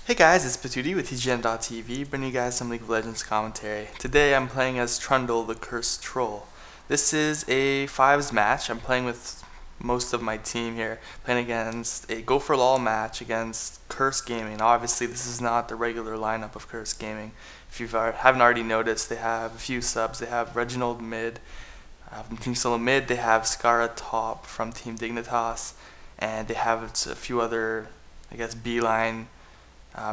Hey guys, it's Patootie with TGN.TV, bringing you guys some League of Legends commentary. Today I'm playing as Trundle, the Cursed Troll. This is a 5s match. I'm playing with most of my team here, playing against a Go4LoL match against Curse Gaming. Now, obviously this is not the regular lineup of Curse Gaming. If you haven't already noticed, they have a few subs. They have Reginald mid, from Team Solo mid, they have Skara top from Team Dignitas, and they have a few other, I guess, B-line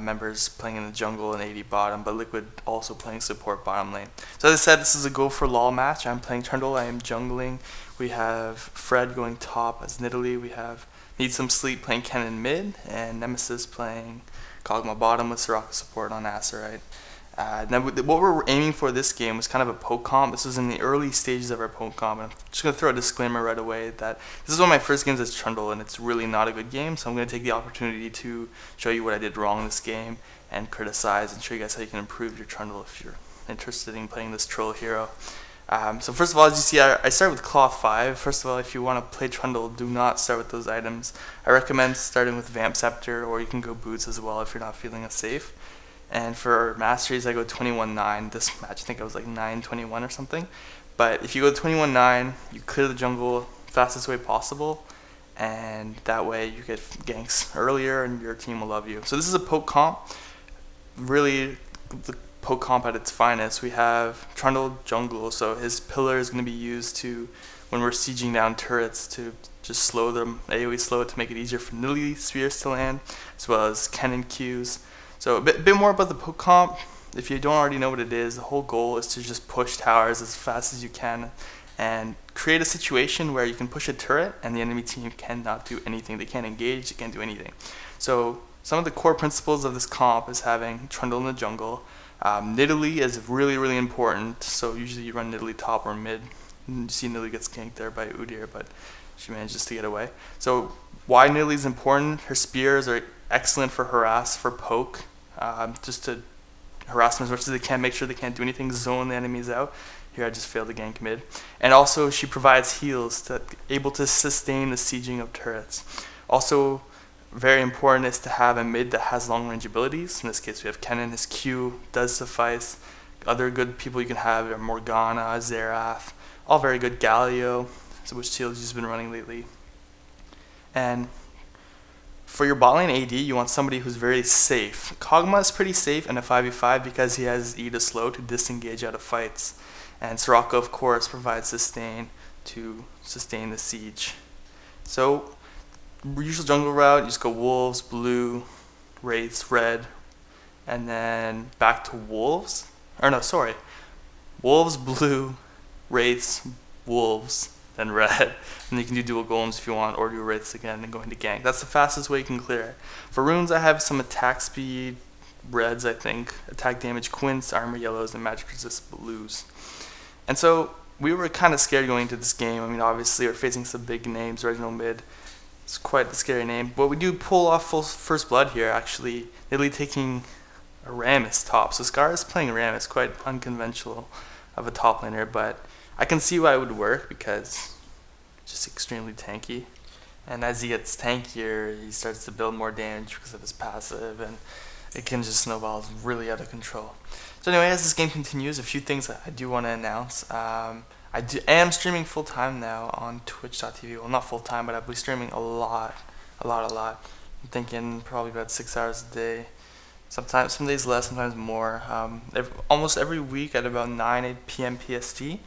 members playing in the jungle and AD bottom, but Liquid also playing support bottom lane. So as I said, this is a Go4LoL match. I'm playing Trundle, I am jungling. We have Fred going top as Nidalee. We have Need Some Sleep playing Kennen mid, and Nemesis playing Kog'Maw bottom with Soraka support on Asurite. Now what we're aiming for this game was kind of a poke comp. This was in the early stages of our poke comp, and I'm just going to throw a disclaimer right away that this is one of my first games as Trundle, and it's really not a good game, so I'm going to take the opportunity to show you what I did wrong this game and criticize and show you guys how you can improve your Trundle if you're interested in playing this troll hero. So first of all, as you see, I start with Cloth 5. First of all, if you want to play Trundle, do not start with those items. I recommend starting with Vamp Scepter, or you can go Boots as well if you're not feeling as safe. And for Masteries, I go 21-9. This match, I think I was like 9-21 or something. But if you go 21-9, you clear the jungle fastest way possible, and that way you get ganks earlier and your team will love you. So this is a poke comp, really the poke comp at its finest. We have Trundle jungle, so his pillar is going to be used to, when we're sieging down turrets, to just slow them, AoE slow it to make it easier for Nidalee spears to land, as well as Kennen Qs. So a bit more about the poke comp. If you don't already know what it is, the whole goal is to just push towers as fast as you can and create a situation where you can push a turret and the enemy team cannot do anything. They can't engage, they can't do anything. So some of the core principles of this comp is having Trundle in the jungle. Nidalee is really, really important, so usually you run Nidalee top or mid. You see Nidalee gets ganked there by Udyr, but she manages to get away. So why Nidalee is important? Her spears are excellent for harass, for poke. Just to harass them as much as they can, make sure they can't do anything, zone the enemies out. Here I just failed to gank mid. And also she provides heals that able to sustain the sieging of turrets. Also very important is to have a mid that has long range abilities. In this case we have Kennen, his Q does suffice. Other good people you can have are Morgana, Xerath, all very good. Galio, so which shields you've been running lately. And for your bot lane AD, you want somebody who's very safe. Kog'Maw is pretty safe in a 5v5 because he has E to slow to disengage out of fights. And Soraka, of course, provides sustain to sustain the siege. So, usual jungle route, you just go Wolves, Blue, Wraiths, Red, and then back to Wolves. Or no, sorry. Wolves, Blue, Wraiths, Wolves, then Red. And you can do dual golems if you want, or do Wraiths again and go into gank. That's the fastest way you can clear it. For runes, I have some attack speed reds, I think, attack damage quints, armor yellows, and magic resist blues. And so we were kind of scared going into this game. I mean, obviously we're facing some big names. Reginald mid, it's quite a scary name. But we do pull off full first blood here, actually. Nidalee taking a Rammus top. So Scar is playing Rammus, quite unconventional of a top laner, but I can see why it would work because it's just extremely tanky. And as he gets tankier, he starts to build more damage because of his passive, and it can just snowball really out of control. So anyway, as this game continues, a few things I do want to announce. I am streaming full time now on Twitch.tv. Well, not full time, but I'll be streaming a lot. I'm thinking probably about 6 hours a day. Sometimes, some days less, sometimes more. Almost every week at about 8 p.m. PST.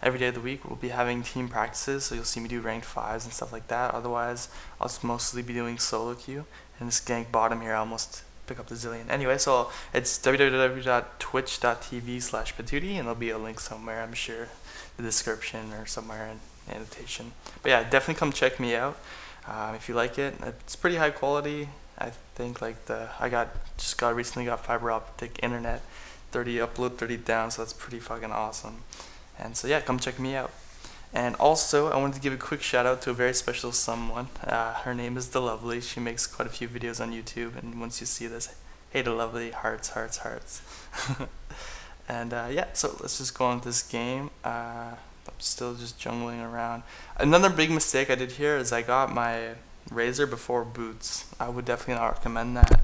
Every day of the week we'll be having team practices, so you'll see me do ranked 5s and stuff like that. Otherwise, I'll mostly be doing solo queue. And this gank bottom here, I almost pick up the zillion. Anyway, so it's www.twitch.tv/patootie, and there'll be a link somewhere, I'm sure, in the description or somewhere in the annotation. But yeah, definitely come check me out if you like it. It's pretty high quality. I think like recently got fiber optic internet, 30 upload, 30 down, so that's pretty fucking awesome. And so yeah, come check me out. And also, I wanted to give a quick shout out to a very special someone. Her name is The Lovely. She makes quite a few videos on YouTube, and once you see this, hey The Lovely, hearts, hearts, hearts. And yeah, so let's just go on with this game. I'm still just jungling around. Another big mistake I did here is I got my Razor before Boots. I would definitely not recommend that.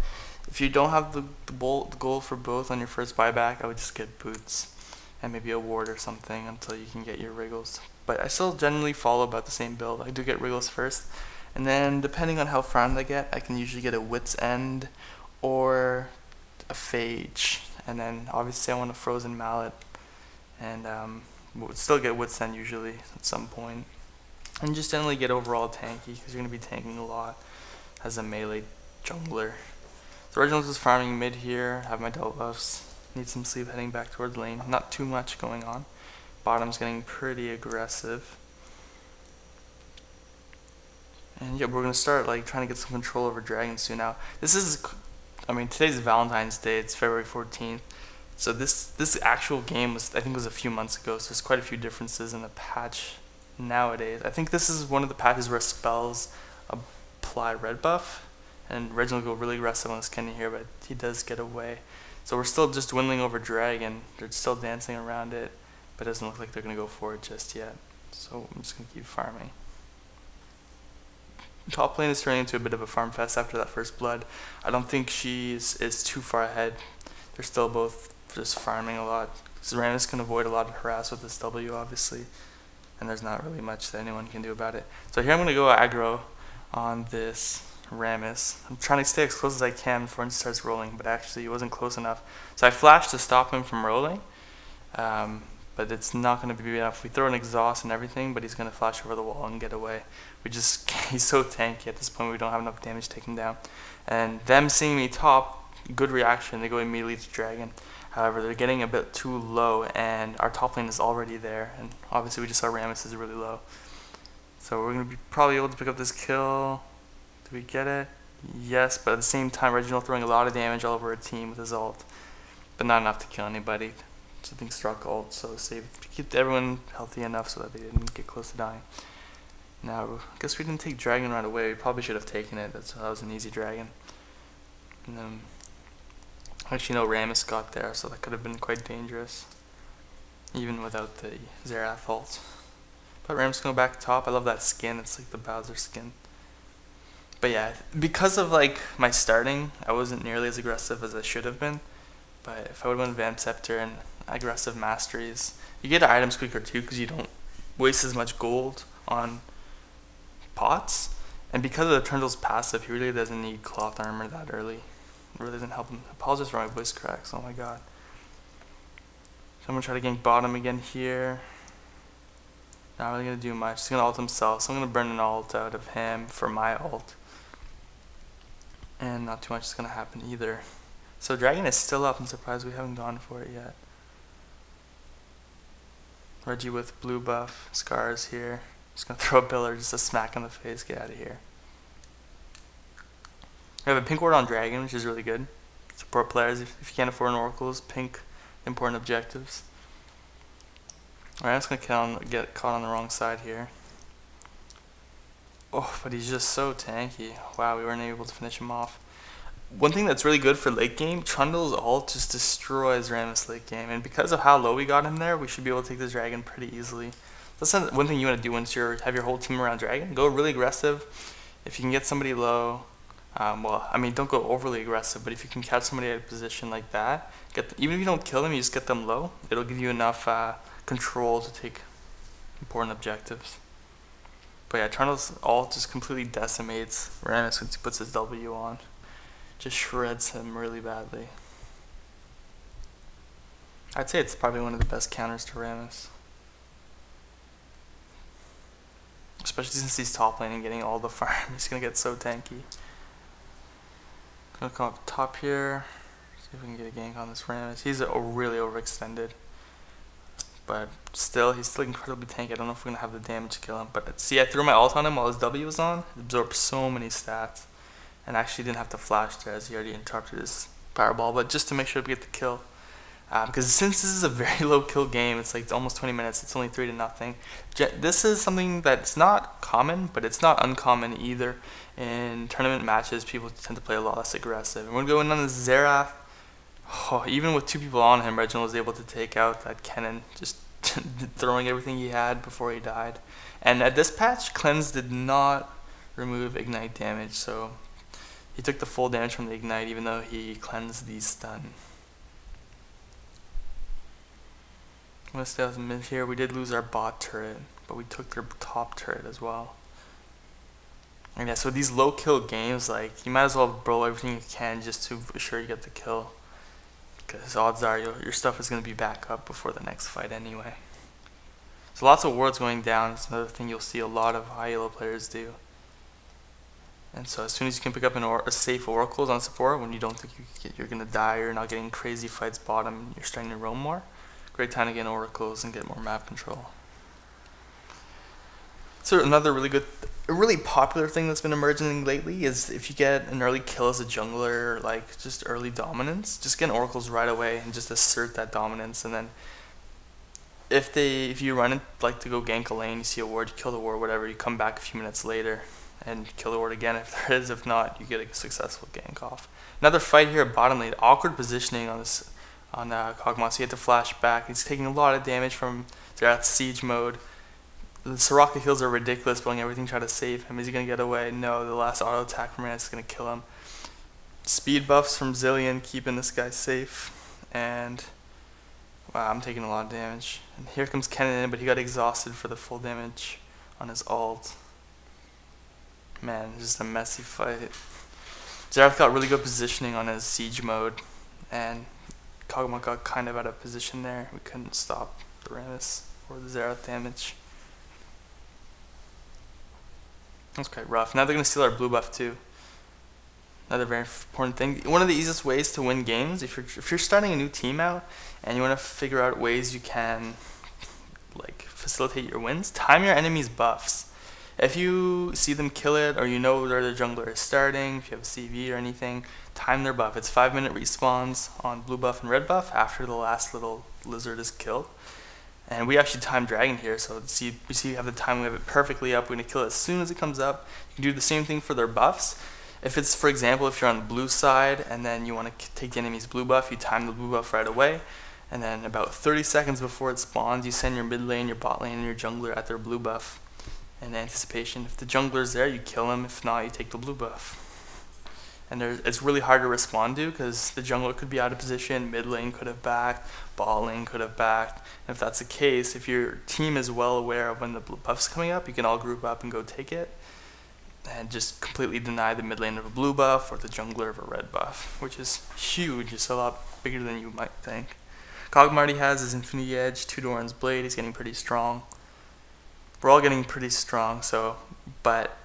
If you don't have the gold for both on your first buyback, I would just get boots and maybe a ward or something until you can get your wriggles. But I still generally follow about the same build. I do get wriggles first, and then depending on how farmed I get, I can usually get a wit's end or a phage, and then obviously I want a frozen mallet, and would still get wit's end usually at some point, and just generally get overall tanky because you're going to be tanking a lot as a melee jungler. So Originals is farming mid here, have my double buffs, need some sleep heading back towards lane, not too much going on. Bottom's getting pretty aggressive. And yeah, we're going to start like trying to get some control over Dragon soon. Now, this is, I mean, today's Valentine's Day, it's February 14th. So this actual game was, I think, was a few months ago, so there's quite a few differences in the patch nowadays. I think this is one of the patches where spells apply red buff, and Reginald will go really aggressive on this Kenny here, but he does get away. So we're still just dwindling over Dragon. They're still dancing around it, but it doesn't look like they're going to go for it just yet. So I'm just going to keep farming. Top lane is turning into a bit of a farm fest after that first blood. I don't think she is too far ahead. They're still both just farming a lot. Rammus can avoid a lot of harass with this W, obviously, and there's not really much that anyone can do about it. So here I'm going to go aggro on this Rammus. I'm trying to stay as close as I can before he starts rolling, but actually he wasn't close enough. So I flashed to stop him from rolling, but it's not going to be enough. We throw an exhaust and everything, but he's going to flash over the wall and get away. He's so tanky at this point, we don't have enough damage to take him down. And them seeing me top, good reaction, they go immediately to Dragon. However, they're getting a bit too low, and our top lane is already there, and obviously we just saw Rammus is really low. So we're going to be probably able to pick up this kill. Do we get it? Yes, but at the same time, Reginald throwing a lot of damage all over our team with his ult, but not enough to kill anybody. So I think struck ult, so keep everyone healthy enough so that they didn't get close to dying. Now, I guess we didn't take Dragon right away. We probably should have taken it. That was an easy Dragon. And then, actually, no, Rammus got there, so that could have been quite dangerous, even without the Xerath ult. But Rammus going back top. I love that skin. It's like the Bowser skin. But yeah, because of like my starting, I wasn't nearly as aggressive as I should have been. But if I would have won Vamp Scepter and aggressive masteries, you get items quicker too because you don't waste as much gold on pots. And because of the Trundle's passive, he really doesn't need cloth armor that early. It really doesn't help him. I apologize for my voice cracks, oh my god. So I'm going to try to gank bottom again here. Not really going to do much. He's going to ult himself, so I'm going to burn an ult out of him for my ult. And not too much is going to happen either. So Dragon is still up. I'm surprised we haven't gone for it yet. Reggie with blue buff. Scars here. Just going to throw a pillar, just a smack in the face. Get out of here. We have a pink ward on Dragon, which is really good. Support players. If you can't afford an oracles, pink important objectives. Alright, I'm just going to get caught on the wrong side here. Oh, but he's just so tanky. Wow, we weren't able to finish him off. One thing that's really good for late game, Trundle's ult just destroys Rammus late game. And because of how low we got him there, we should be able to take this Dragon pretty easily. That's one thing you want to do once you have your whole team around Dragon. Go really aggressive. If you can get somebody low, well, I mean, don't go overly aggressive, but if you can catch somebody at a position like that, even if you don't kill them, you just get them low, it'll give you enough control to take important objectives. But yeah, Trundle's ult just completely decimates Rammus once he puts his W on. Just shreds him really badly. I'd say it's probably one of the best counters to Rammus. Especially since he's top lane and getting all the farm. He's going to get so tanky. Gonna come up top here. See if we can get a gank on this Rammus. He's really overextended. But still, he's still incredibly tanky. I don't know if we're going to have the damage to kill him. But see, I threw my ult on him while his W was on. It absorbed so many stats. And actually didn't have to flash there as he already interrupted his fireball. But just to make sure we get the kill. Because since this is a very low kill game, it's like almost 20 minutes. It's only 3-0. This is something that's not common, but it's not uncommon either. In tournament matches, people tend to play a lot less aggressive. And we're going on this Xerath. Oh, even with 2 people on him, Reginald was able to take out that cannon, just throwing everything he had before he died. And at this patch, Cleanse did not remove ignite damage, so He took the full damage from the ignite even though he cleansed the stun. I'm going to stay out the mid here. We did lose our bot turret, but we took their top turret as well. And yeah, so these low kill games, like, you might as well blow everything you can just to assure you get the kill. Because odds are your stuff is going to be back up before the next fight anyway. So lots of wards going down. It's another thing you'll see a lot of high elo players do. And so as soon as you can pick up a safe oracles on support when you don't think you're going to die, or you're not getting crazy fights bottom, and you're starting to roam more, great time to get oracles and get more map control. So another really popular thing that's been emerging lately is if you get an early kill as a jungler, or like just early dominance, just get oracles right away and just assert that dominance. And then if you run it like to go gank a lane, you see a ward, you kill the ward, whatever, you come back a few minutes later and kill the ward again if there is. If not, you get a successful gank off. Another fight here at bottom lane, awkward positioning on this Kog'Maw, so he had to flash back. He's taking a lot of damage from Xerath's siege mode. The Soraka heals are ridiculous, blowing everything to try to save him. Is he going to get away? No, the last auto attack from Rance is going to kill him. Speed buffs from Zilean keeping this guy safe. And wow, I'm taking a lot of damage. And here comes Kennen in, but he got exhausted for the full damage on his ult. Man, just a messy fight. Xerath got really good positioning on his siege mode, and Kog'Maw got kind of out of position there. We couldn't stop the Rammus or the Xerath damage. That's quite rough. Now they're going to steal our blue buff too. Another very important thing. One of the easiest ways to win games, if you're starting a new team out and you want to figure out ways you can like facilitate your wins, time your enemies' buffs. If you see them kill it, or you know where the jungler is starting, if you have a CV or anything, time their buff. It's 5-minute respawns on blue buff and red buff after the last little lizard is killed. And we actually time Dragon here, so we see we have the time, we have it perfectly up. We're going to kill it as soon as it comes up. You can do the same thing for their buffs. If it's, for example, if you're on the blue side and then you want to take the enemy's blue buff, you time the blue buff right away. And then about 30 seconds before it spawns, you send your mid lane, your bot lane, and your jungler at their blue buff in anticipation. If the jungler's there, you kill him. If not, you take the blue buff. And it's really hard to respond to because the jungler could be out of position, mid lane could have backed, bot lane could have backed. And if that's the case, if your team is well aware of when the blue buff's coming up, you can all group up and go take it. And just completely deny the mid lane of a blue buff or the jungler of a red buff, which is huge. It's a lot bigger than you might think. Kog'Maw already has his Infinity Edge, 2 Doran's Blade. He's getting pretty strong. We're all getting pretty strong, but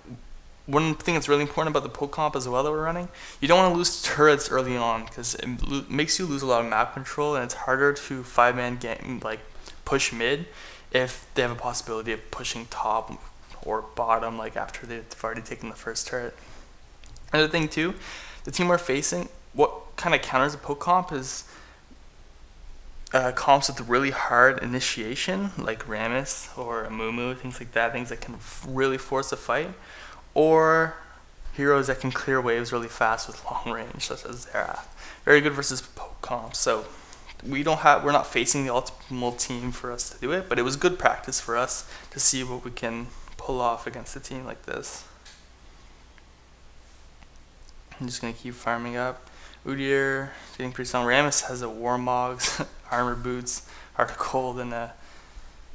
one thing that's really important about the poke comp as well that we're running, you don't want to lose turrets early on because it makes you lose a lot of map control, and it's harder to 5-man game, like push mid if they have a possibility of pushing top or bottom, like after they've already taken the first turret. Another thing too, the team we're facing, what kind of counters a poke comp is comps with really hard initiation, like Rammus or Amumu, things like that, things that can really force a fight, or heroes that can clear waves really fast with long range, such as Xerath. Very good versus poke comps. So we're not facing the optimal team for us to do it, but it was good practice for us to see what we can pull off against a team like this. I'm just gonna keep farming up. Udyr getting pretty strong. Rammus has a Warmogs, armor boots, Heart of Cold, and a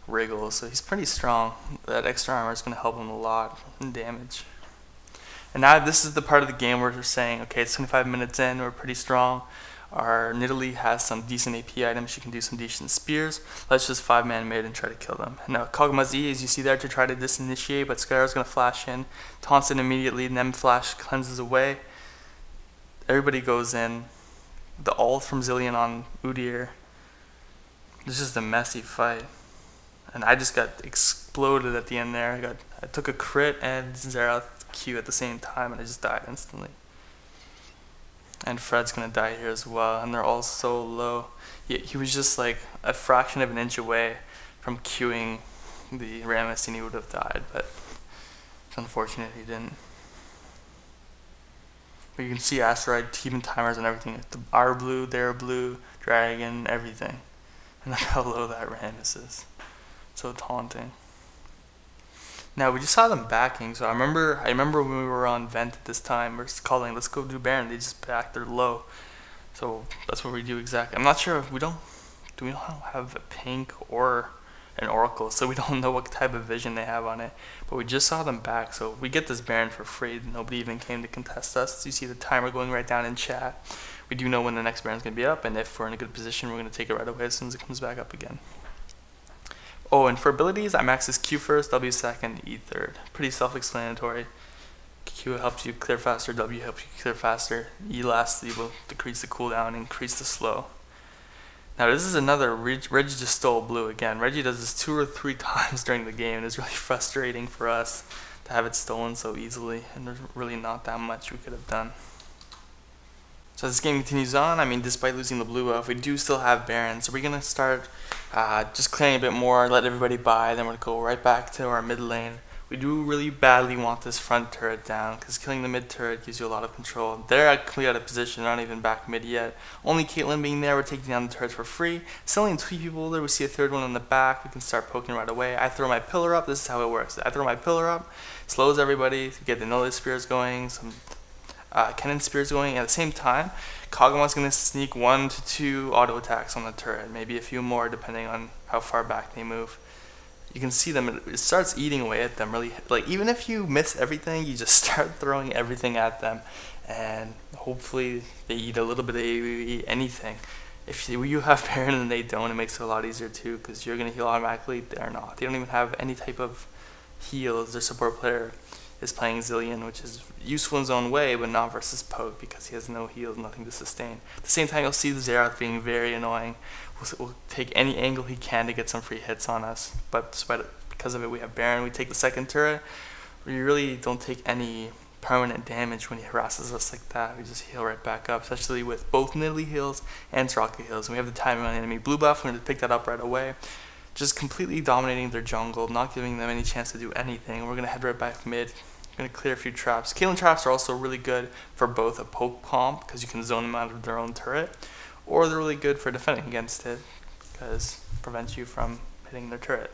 Wriggle, so he's pretty strong. That extra armor is going to help him a lot in damage. And now this is the part of the game where we're saying, okay, it's 25 minutes in, we're pretty strong. Our Nidalee has some decent AP items, she can do some decent spears. Let's just 5-man mid and try to kill them. Now Kog'Maw's E, as you see there, to try to disinitiate, but Skylar's going to flash in, taunts it immediately, and then flash cleanses away. Everybody goes in. The ult from Zilean on Udyr. It's just a messy fight. And I just got exploded at the end there. I took a crit and Xerath Q at the same time, and I just died instantly. And Fred's gonna die here as well, and they're all so low. He was just like a fraction of an inch away from Qing the Rammus, and he would have died, but it's unfortunate he didn't. But you can see Asteroid keeping timers and everything. Our blue, their blue, dragon, everything. And look how low that Rammus is. So taunting. Now we just saw them backing, so I remember when we were on vent at this time, we're just calling, let's go do Baron. They just backed their low, so that's what we do exactly. I'm not sure if we don't have a pink or an oracle, so we don't know what type of vision they have on it. But we just saw them back, so we get this Baron for free. Nobody even came to contest us. You see the timer going right down in chat. We do know when the next Baron's gonna be up, and if we're in a good position, we're gonna take it right away as soon as it comes back up again. Oh, and for abilities, I max this Q first, W second, E third. Pretty self-explanatory. Q helps you clear faster, W helps you clear faster. E lastly will decrease the cooldown, increase the slow. Now this is another, Reggie just stole blue again. Reggie does this 2 or 3 times during the game, and it's really frustrating for us to have it stolen so easily, and there's really not that much we could have done. So as this game continues on, I mean, despite losing the blue buff, we do still have Baron. So we're going to start just clearing a bit more, let everybody buy, then we're going to go right back to our mid lane. We do really badly want this front turret down, because killing the mid turret gives you a lot of control. They're completely out of position, not even back mid yet. Only Caitlyn being there, we're taking down the turrets for free. Still only 2 people there, we see a third one in the back, we can start poking right away. I throw my pillar up, this is how it works. I throw my pillar up, slows everybody, get the Nulli spears going, some cannon spears going. At the same time, Kagama's going to sneak 1 to 2 auto attacks on the turret, maybe a few more depending on how far back they move. You can see them, it starts eating away at them really. Like, even if you miss everything, you just start throwing everything at them, and hopefully they eat a little bit of AoE, anything. If you have Baron and they don't, it makes it a lot easier too, because you're going to heal automatically. They're not. They don't even have any type of heals. Their support player is playing Zillion, which is useful in his own way, but not versus Poke, because he has no heals, nothing to sustain. At the same time, you'll see the Xerath being very annoying. We'll take any angle he can to get some free hits on us, but because of it, we have Baron. We take the second turret. We really don't take any permanent damage when he harasses us like that. We just heal right back up, especially with both Nidalee heals and Soraka heals. And we have the timing on the enemy blue buff. We're going to pick that up right away. Just completely dominating their jungle, not giving them any chance to do anything. We're going to head right back mid. We're going to clear a few traps. Caitlyn traps are also really good for both a poke comp, because you can zone them out of their own turret, or they're really good for defending against it, because it prevents you from hitting their turret.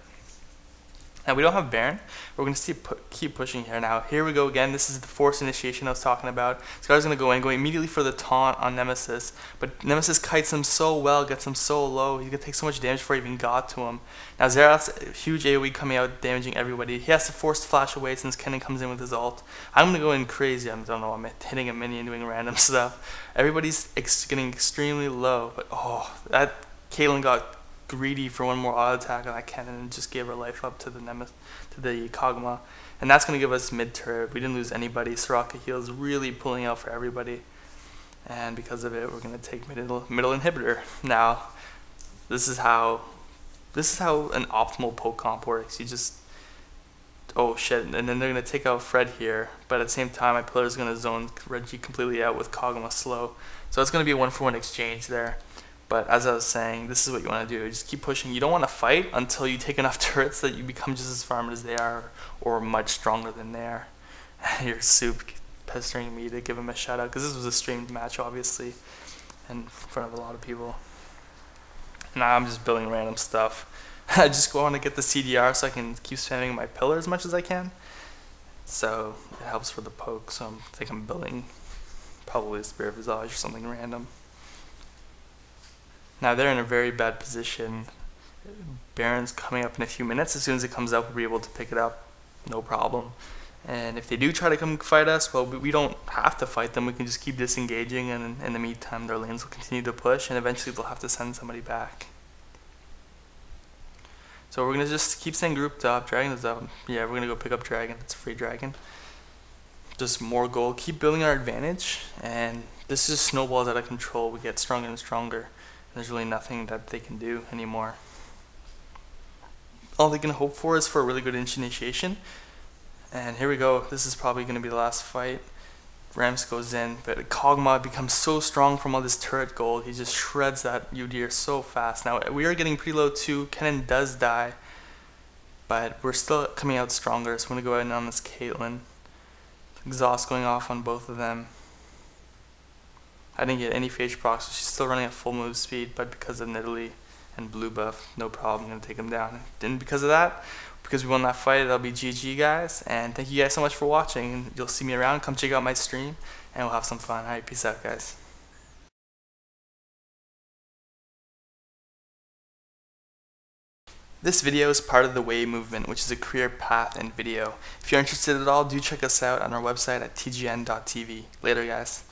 Now we don't have Baron. We're going to keep pushing here. Now here we go again. This is the forced initiation I was talking about. Scar's going to go in, going immediately for the taunt on Nemesis. But Nemesis kites him so well, gets him so low. He's going to take so much damage before he even got to him. Now Xerath's huge AoE coming out, damaging everybody. He has to force the flash away since Kennen comes in with his ult. I'm going to go in crazy. I don't know, I'm hitting a minion, doing random stuff. Everybody's getting extremely low. But oh, that Caitlyn got greedy for one more auto attack on that cannon and just gave her life up to the Kagama, and that's going to give us mid turret. We didn't lose anybody. Soraka heals really pulling out for everybody, and because of it, we're going to take middle inhibitor. Now, this is how an optimal poke comp works. You just, oh shit, and then they're going to take out Fred here, but at the same time, my pillar is going to zone Reggie completely out with Kagama slow, so it's going to be a 1-for-1 exchange there. But as I was saying, this is what you want to do. Just keep pushing. You don't want to fight until you take enough turrets that you become just as farmed as they are, or much stronger than they are. Your Soup pestering me to give him a shout out, because this was a streamed match, obviously, in front of a lot of people. Now I'm just building random stuff. I just want to get the CDR so I can keep spamming my pillar as much as I can. So it helps for the poke. So I think I'm building probably a Spirit Visage or something random. Now they're in a very bad position. Baron's coming up in a few minutes. As soon as it comes up, we'll be able to pick it up, no problem. And if they do try to come fight us, well, we don't have to fight them. We can just keep disengaging, and in the meantime, their lanes will continue to push, and eventually they'll have to send somebody back. So we're going to just keep staying grouped up. Dragon is up. Yeah, we're going to go pick up Dragon. It's a free Dragon. Just more gold. Keep building our advantage, and this just snowballs out of control. We get stronger and stronger. There's really nothing that they can do anymore. All they can hope for is for a really good initiation. And here we go. This is probably going to be the last fight. Rams goes in, but Kog'Maw becomes so strong from all this turret gold. He just shreds that Udyr so fast. Now, we are getting pretty low too. Kennen does die, but we're still coming out stronger. So I'm going to go ahead and on this Caitlyn. Exhaust going off on both of them. I didn't get any phage procs, so she's still running at full move speed, but because of Nidalee and blue buff, no problem, I'm going to take him down. And because of that, because we won that fight, it'll be GG, guys. And thank you guys so much for watching. You'll see me around. Come check out my stream, and we'll have some fun. Alright, peace out, guys. This video is part of the Way movement, which is a career path in video. If you're interested at all, do check us out on our website at tgn.tv. Later, guys.